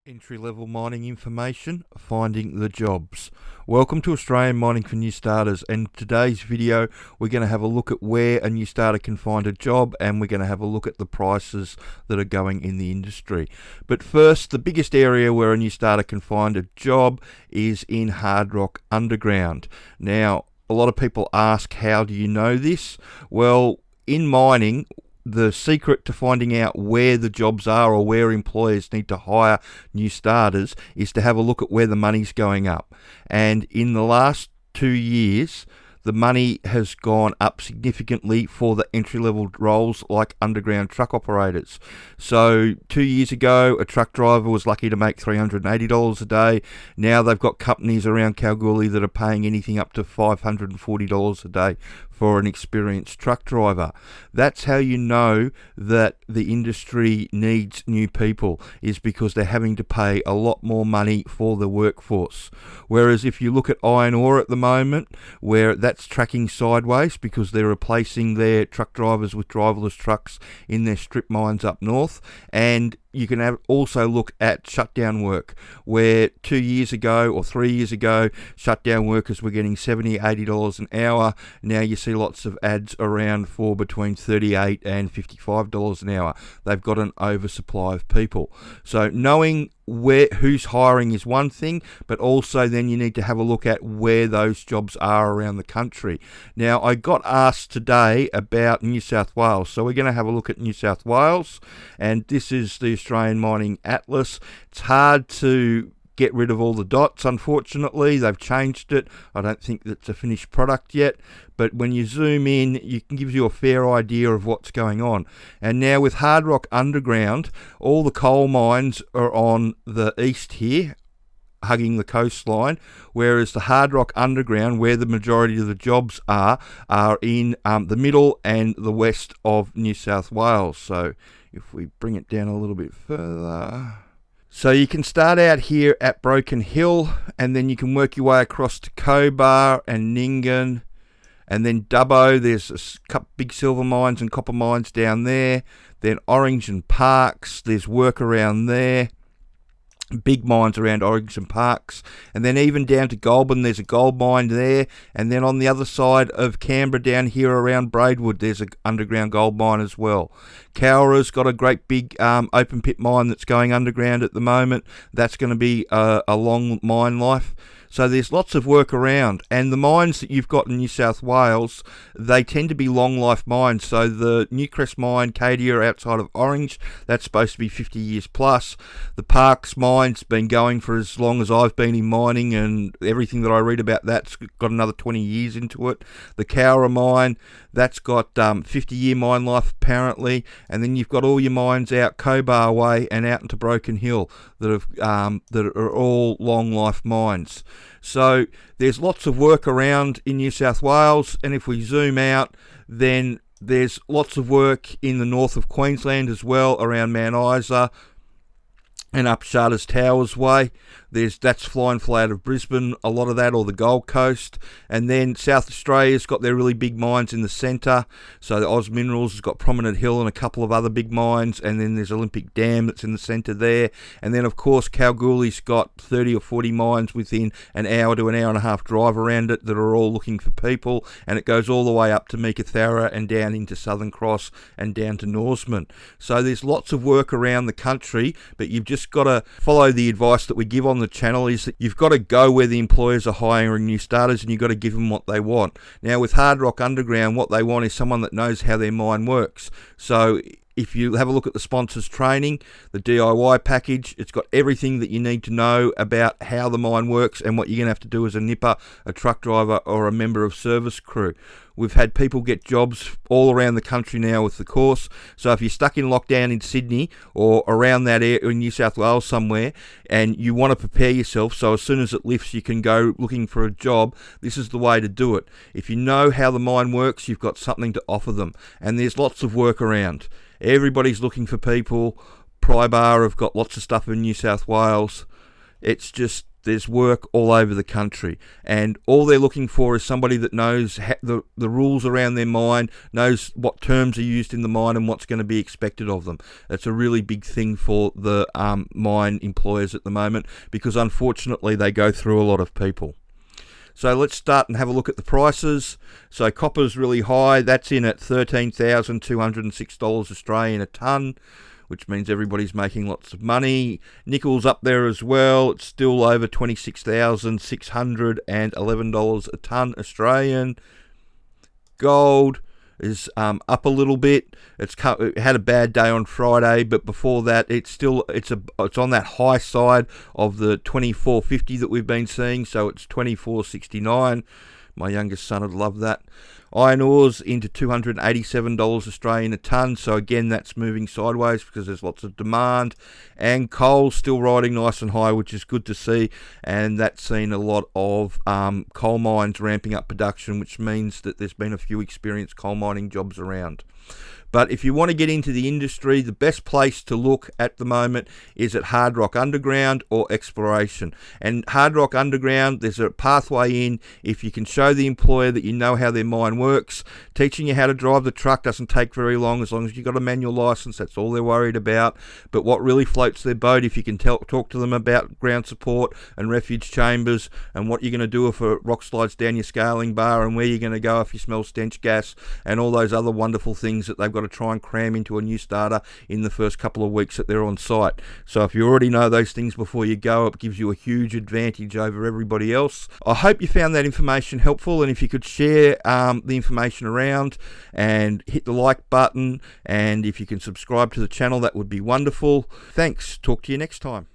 Entry-level mining information, finding the jobs. Welcome to Australian Mining for New Starters, and today's video we're going to have a look at where a new starter can find a job, and we're going to have a look at the prices that are going in the industry. But first, the biggest area where a new starter can find a job is in hard rock underground. Now, a lot of people ask, how do you know this? Well, in mining, the secret to finding out where the jobs are or where employers need to hire new starters is to have a look at where the money's going up. And in the last 2 years, the money has gone up significantly for the entry-level roles like underground truck operators. So 2 years ago, a truck driver was lucky to make $380 a day. Now they've got companies around Kalgoorlie that are paying anything up to $540 a day for an experienced truck driver. That's how you know that the industry needs new people, is because they're having to pay a lot more money for the workforce. Whereas if you look at iron ore at the moment, where that's tracking sideways because they're replacing their truck drivers with driverless trucks in their strip mines up north. And you can also look at shutdown work, where 2 years ago or 3 years ago, shutdown workers were getting $70, $80 an hour. Now you see lots of ads around for between $38 and $55 an hour. They've got an oversupply of people. So knowing who's hiring is one thing, but also then you need to have a look at where those jobs are around the country. Now, I got asked today about New South Wales, so we're going to have a look at New South Wales, and this is the Australian Mining Atlas. It's hard to get rid of all the dots, unfortunately. They've changed it. I don't think that's a finished product yet, but when you zoom in, you can give you a fair idea of what's going on. And now with hard rock underground, all the coal mines are on the east here, hugging the coastline, whereas the hard rock underground, where the majority of the jobs are in the middle and the west of New South Wales. So if we bring it down a little bit further, so you can start out here at Broken Hill, and then you can work your way across to Cobar and Ningen, and then Dubbo. There's a couple big silver mines and copper mines down there. Then Orange and Parks, there's work around there. Big mines around Orange and Parks, and then even down to Goulburn, there's a gold mine there. And then on the other side of Canberra, down here around Braidwood, there's an underground gold mine as well. Cowra's got a great big open pit mine that's going underground at the moment. That's going to be a long mine life. So there's lots of work around, and the mines that you've got in New South Wales, they tend to be long life mines. So the Newcrest mine, Cadia, outside of Orange, that's supposed to be 50 years plus. The Parks mine's been going for as long as I've been in mining, and everything that I read about that's got another 20 years into it. The Cowra mine, that's got 50-year mine life apparently. And then you've got all your mines out Cobar way and out into Broken Hill that are all long life mines. So there's lots of work around in New South Wales, and if we zoom out, then there's lots of work in the north of Queensland as well, around Mount Isa and up Charters Towers way. That's flying fly out of Brisbane, a lot of that, or the Gold Coast. And then South Australia's got their really big mines in the centre. So the Oz Minerals has got Prominent Hill and a couple of other big mines, and then there's Olympic Dam that's in the centre there. And then of course Kalgoorlie's got 30 or 40 mines within an hour to an hour and a half drive around it that are all looking for people, and it goes all the way up to Meekatharra and down into Southern Cross and down to Norseman. So there's lots of work around the country, but you've just got to follow the advice that we give on the channel, is that you've got to go where the employers are hiring new starters, and you've got to give them what they want. Now with hard rock underground, what they want is someone that knows how their mine works. So if you have a look at the sponsors training, the DIY package, it's got everything that you need to know about how the mine works and what you're going to have to do as a nipper, a truck driver, or a member of service crew. We've had people get jobs all around the country now with the course. So if you're stuck in lockdown in Sydney or around that area in New South Wales somewhere, and you want to prepare yourself so as soon as it lifts you can go looking for a job, this is the way to do it. If you know how the mine works, you've got something to offer them. And there's lots of work around. Everybody's looking for people. Prybar have got lots of stuff in New South Wales. It's just There's work all over the country, and all they're looking for is somebody that knows the rules around their mine, knows what terms are used in the mine and what's going to be expected of them. That's a really big thing for the mine employers at the moment, because unfortunately they go through a lot of people. So let's start and have a look at the prices. So copper's really high. That's in at $13,206 Australian a tonne, which means everybody's making lots of money. Nickel's up there as well. It's still over $26,611 a tonne Australian. Gold is up a little bit. It had a bad day on Friday, but before that, it's on that high side of the 24.50 that we've been seeing. So it's 24.69. My youngest son would love that. Iron ore's into $287 Australian a tonne, so again that's moving sideways because there's lots of demand. And coal's still riding nice and high, which is good to see, and that's seen a lot of coal mines ramping up production, which means that there's been a few experienced coal mining jobs around. But if you want to get into the industry, the best place to look at the moment is at Hard Rock Underground or Exploration. And Hard Rock Underground, there's a pathway in. If you can show the employer that you know how their mine works, teaching you how to drive the truck doesn't take very long, as you've got a manual license. That's all they're worried about. But what really floats their boat, if you can talk to them about ground support and refuge chambers and what you're going to do if a rock slides down your scaling bar, and where you're going to go if you smell stench gas, and all those other wonderful things that they've got to try and cram into a new starter in the first couple of weeks that they're on site. So if you already know those things before you go, it gives you a huge advantage over everybody else. I hope you found that information helpful, and if you could share the information around and hit the like button, and if you can subscribe to the channel, that would be wonderful. Thanks. Talk to you next time.